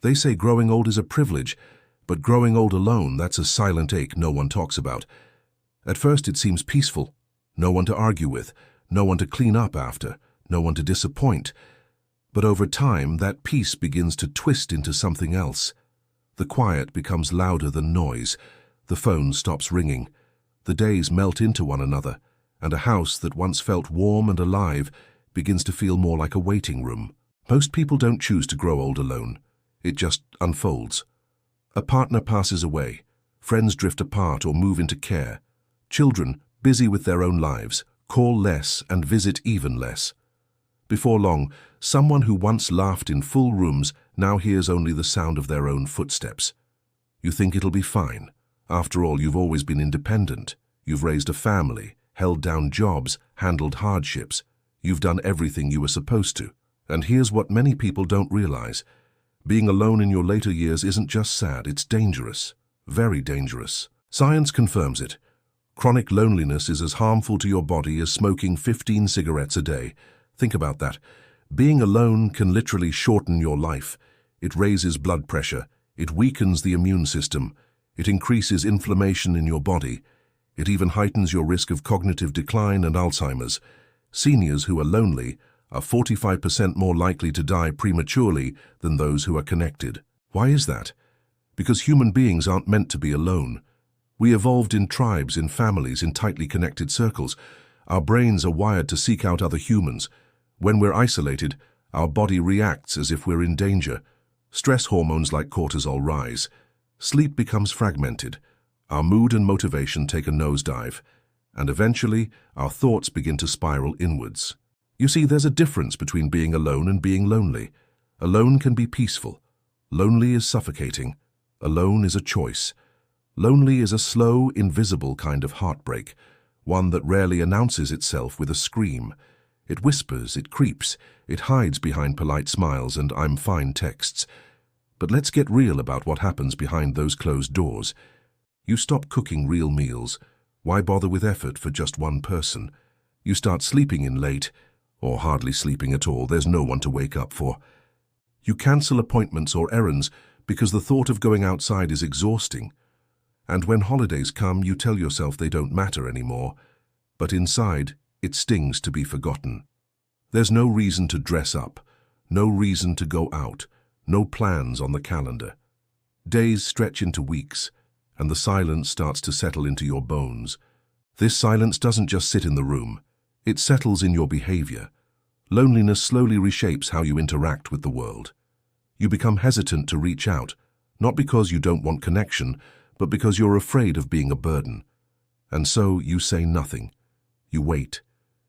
They say growing old is a privilege, but growing old alone, that's a silent ache no one talks about. At first it seems peaceful. No one to argue with, no one to clean up after, no one to disappoint. But over time, that peace begins to twist into something else. The quiet becomes louder than noise. The phone stops ringing. The days melt into one another, and a house that once felt warm and alive begins to feel more like a waiting room. Most people don't choose to grow old alone. It just unfolds. A partner passes away. Friends drift apart or move into care. Children, busy with their own lives, call less and visit even less. Before long, someone who once laughed in full rooms now hears only the sound of their own footsteps. You think it'll be fine. After all, you've always been independent. You've raised a family, held down jobs, handled hardships. You've done everything you were supposed to. And here's what many people don't realize. Being alone in your later years isn't just sad, it's dangerous. Very dangerous. Science confirms it. Chronic loneliness is as harmful to your body as smoking 15 cigarettes a day. Think about that. Being alone can literally shorten your life. It raises blood pressure. It weakens the immune system. It increases inflammation in your body. It even heightens your risk of cognitive decline and Alzheimer's. Seniors who are lonely are 45% more likely to die prematurely than those who are connected. Why is that? Because human beings aren't meant to be alone. We evolved in tribes, in families, in tightly connected circles. Our brains are wired to seek out other humans. When we're isolated, our body reacts as if we're in danger. Stress hormones like cortisol rise. Sleep becomes fragmented. Our mood and motivation take a nosedive. And eventually, our thoughts begin to spiral inwards. You see, there's a difference between being alone and being lonely. Alone can be peaceful. Lonely is suffocating. Alone is a choice. Lonely is a slow, invisible kind of heartbreak, one that rarely announces itself with a scream. It whispers, it creeps, it hides behind polite smiles and "I'm fine" texts. But let's get real about what happens behind those closed doors. You stop cooking real meals. Why bother with effort for just one person? You start sleeping in late, or hardly sleeping at all. There's no one to wake up for. You cancel appointments or errands because the thought of going outside is exhausting. And when holidays come, you tell yourself they don't matter anymore. But inside, it stings to be forgotten. There's no reason to dress up, no reason to go out, no plans on the calendar. Days stretch into weeks, and the silence starts to settle into your bones. This silence doesn't just sit in the room. It settles in your behavior. Loneliness slowly reshapes how you interact with the world. You become hesitant to reach out, not because you don't want connection, but because you're afraid of being a burden. And so you say nothing. You wait.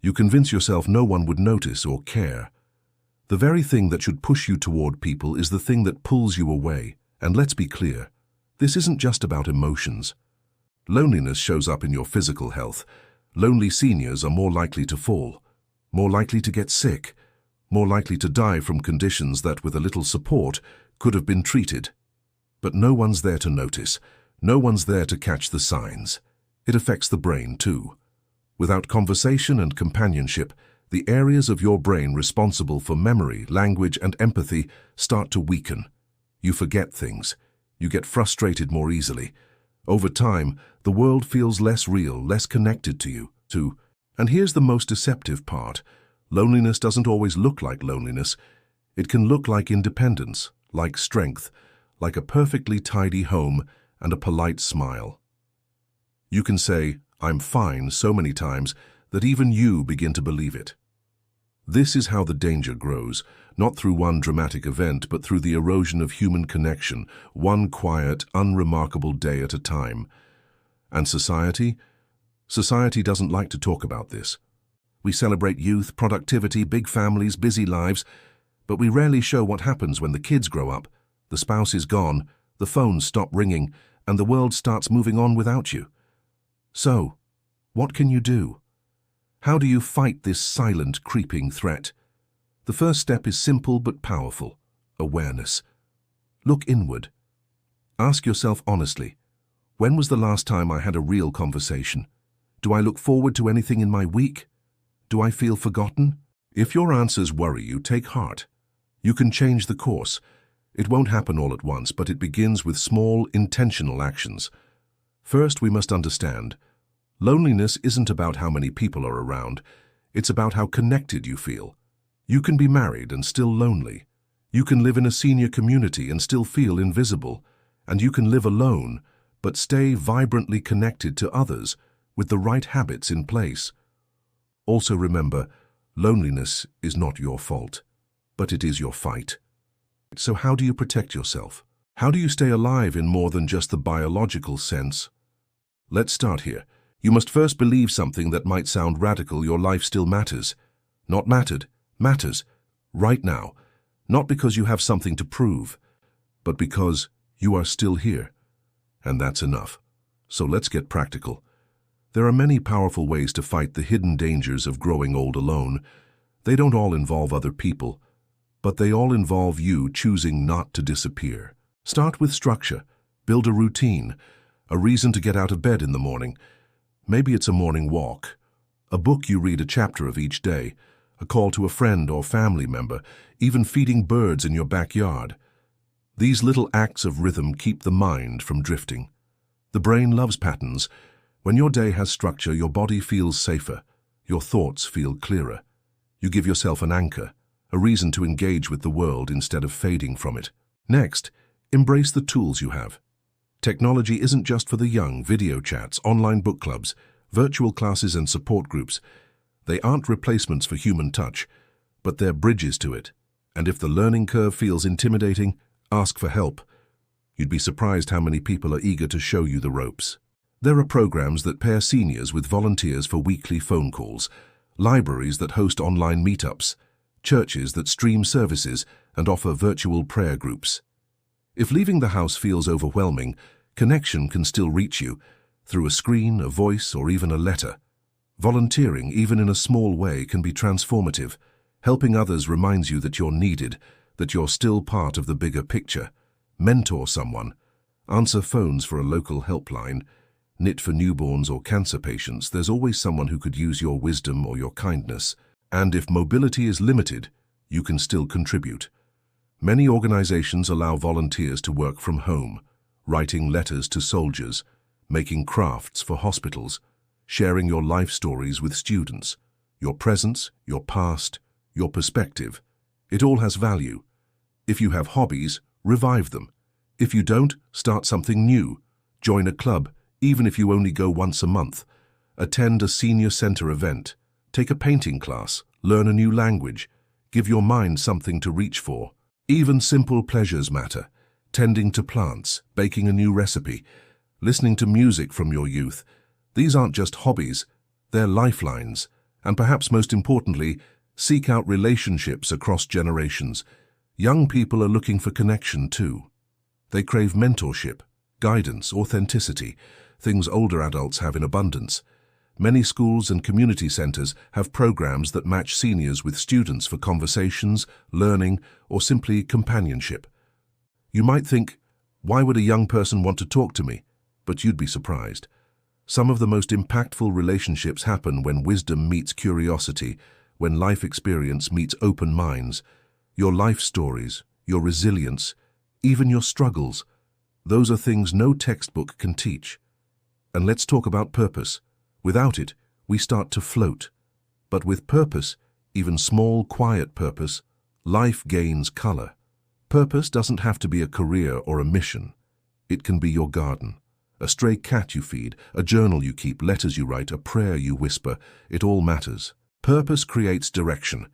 You convince yourself no one would notice or care. The very thing that should push you toward people is the thing that pulls you away. And let's be clear, this isn't just about emotions. Loneliness shows up in your physical health. Lonely seniors are more likely to fall, more likely to get sick, more likely to die from conditions that, with a little support, could have been treated. But no one's there to notice. No one's there to catch the signs. It affects the brain, too. Without conversation and companionship, the areas of your brain responsible for memory, language, and empathy start to weaken. You forget things. You get frustrated more easily. Over time, the world feels less real, less connected to you, too. And here's the most deceptive part. Loneliness doesn't always look like loneliness. It can look like independence, like strength, like a perfectly tidy home and a polite smile. You can say, "I'm fine," so many times that even you begin to believe it. This is how the danger grows, not through one dramatic event, but through the erosion of human connection, one quiet, unremarkable day at a time. And society? Society doesn't like to talk about this. We celebrate youth, productivity, big families, busy lives, but we rarely show what happens when the kids grow up, the spouse is gone, the phones stop ringing, and the world starts moving on without you. So, what can you do? How do you fight this silent, creeping threat? The first step is simple but powerful: awareness. Look inward. Ask yourself honestly, when was the last time I had a real conversation? Do I look forward to anything in my week? Do I feel forgotten? If your answers worry you, take heart. You can change the course. It won't happen all at once, but it begins with small, intentional actions. First, we must understand, loneliness isn't about how many people are around. It's about how connected you feel. You can be married and still lonely. You can live in a senior community and still feel invisible. And you can live alone, but stay vibrantly connected to others with the right habits in place. Also remember, loneliness is not your fault, but it is your fight. So how do you protect yourself? How do you stay alive in more than just the biological sense? Let's start here. You must first believe something that might sound radical. Your life still matters. Not mattered, matters. Right now. Not because you have something to prove, but because you are still here. And that's enough. So let's get practical. There are many powerful ways to fight the hidden dangers of growing old alone. They don't all involve other people, but they all involve you choosing not to disappear. Start with structure. Build a routine, a reason to get out of bed in the morning. Maybe it's a morning walk, a book you read a chapter of each day, a call to a friend or family member, even feeding birds in your backyard. These little acts of rhythm keep the mind from drifting. The brain loves patterns. When your day has structure, your body feels safer. Your thoughts feel clearer. You give yourself an anchor, a reason to engage with the world instead of fading from it. Next, embrace the tools you have. Technology isn't just for the young. Video chats, online book clubs, virtual classes and support groups. They aren't replacements for human touch, but they're bridges to it. And if the learning curve feels intimidating, ask for help. You'd be surprised how many people are eager to show you the ropes. There are programs that pair seniors with volunteers for weekly phone calls, libraries that host online meetups, churches that stream services and offer virtual prayer groups. If leaving the house feels overwhelming, connection can still reach you through a screen, a voice, or even a letter. Volunteering, even in a small way, can be transformative. Helping others reminds you that you're needed, that you're still part of the bigger picture. Mentor someone. Answer phones for a local helpline. Knit for newborns or cancer patients. There's always someone who could use your wisdom or your kindness. And if mobility is limited, you can still contribute. Many organizations allow volunteers to work from home, writing letters to soldiers, making crafts for hospitals, sharing your life stories with students. Your presence, your past, your perspective. It all has value. If you have hobbies, revive them. If you don't, start something new. Join a club, even if you only go once a month. Attend a senior center event. Take a painting class. Learn a new language. Give your mind something to reach for. Even simple pleasures matter. Tending to plants, baking a new recipe, listening to music from your youth. These aren't just hobbies, they're lifelines. And perhaps most importantly, seek out relationships across generations. Young people are looking for connection too. They crave mentorship, guidance, authenticity, things older adults have in abundance. Many schools and community centers have programs that match seniors with students for conversations, learning, or simply companionship. You might think, why would a young person want to talk to me? But you'd be surprised. Some of the most impactful relationships happen when wisdom meets curiosity, when life experience meets open minds. Your life stories, your resilience, even your struggles, those are things no textbook can teach. And let's talk about purpose. Without it, we start to float. But with purpose, even small, quiet purpose, life gains color. Purpose doesn't have to be a career or a mission. It can be your garden, a stray cat you feed, a journal you keep, letters you write, a prayer you whisper. It all matters. Purpose creates direction.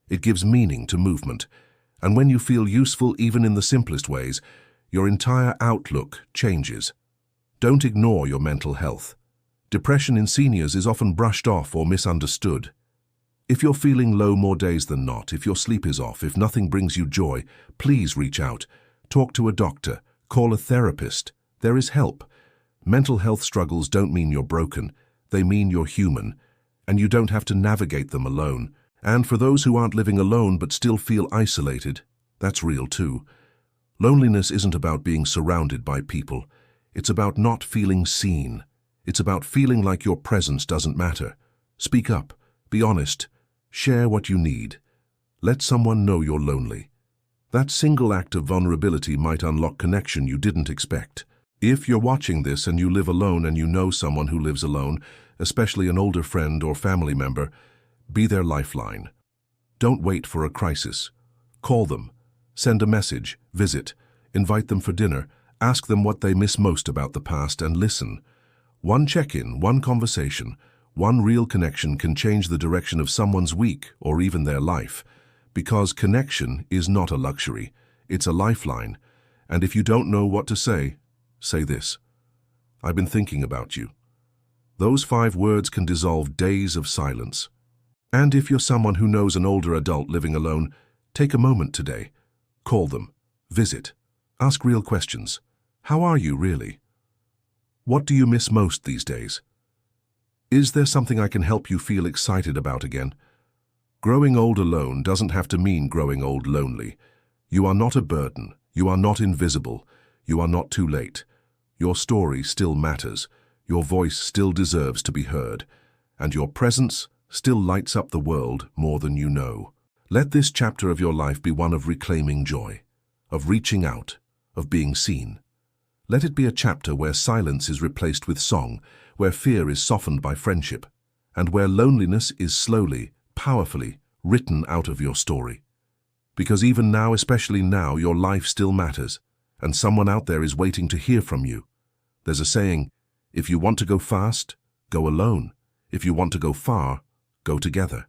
It gives meaning to movement. And when you feel useful even in the simplest ways, your entire outlook changes. Don't ignore your mental health. Depression in seniors is often brushed off or misunderstood. If you're feeling low more days than not, if your sleep is off, if nothing brings you joy, please reach out. Talk to a doctor. Call a therapist. There is help. Mental health struggles don't mean you're broken. They mean you're human. And you don't have to navigate them alone. And for those who aren't living alone but still feel isolated, that's real too. Loneliness isn't about being surrounded by people. It's about not feeling seen. It's about feeling like your presence doesn't matter. Speak up. Be honest. Share what you need. Let someone know you're lonely. That single act of vulnerability might unlock connection you didn't expect. If you're watching this and you live alone and you know someone who lives alone, especially an older friend or family member, be their lifeline. Don't wait for a crisis. Call them, send a message, visit, invite them for dinner, ask them what they miss most about the past, and listen. One check-in, one conversation, one real connection can change the direction of someone's week or even their life. Because connection is not a luxury, it's a lifeline. And if you don't know what to say this. I've been thinking about you. Those 5 words can dissolve days of silence. And if you're someone who knows an older adult living alone, take a moment today. Call them, visit, ask real questions. How are you really? What do you miss most these days? Is there something I can help you feel excited about again? Growing old alone doesn't have to mean growing old lonely. You are not a burden. You are not invisible. You are not too late. Your story still matters. Your voice still deserves to be heard. And your presence still lights up the world more than you know. Let this chapter of your life be one of reclaiming joy, of reaching out, of being seen. Let it be a chapter where silence is replaced with song, where fear is softened by friendship, and where loneliness is slowly, powerfully written out of your story. Because even now, especially now, your life still matters, and someone out there is waiting to hear from you. There's a saying, if you want to go fast, go alone. If you want to go far, go together.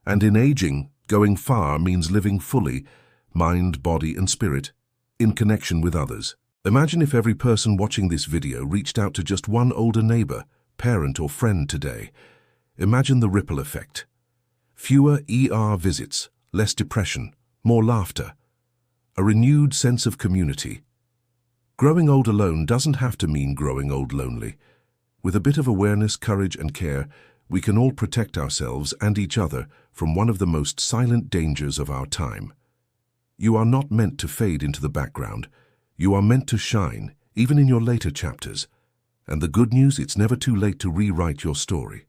And in aging, going far means living fully, mind, body, and spirit, in connection with others. Imagine if every person watching this video reached out to just one older neighbor, parent, or friend today. Imagine the ripple effect. Fewer ER visits, less depression, more laughter, a renewed sense of community. Growing old alone doesn't have to mean growing old lonely. With a bit of awareness, courage, and care, we can all protect ourselves and each other from one of the most silent dangers of our time. You are not meant to fade into the background. You are meant to shine, even in your later chapters. And the good news, it's never too late to rewrite your story.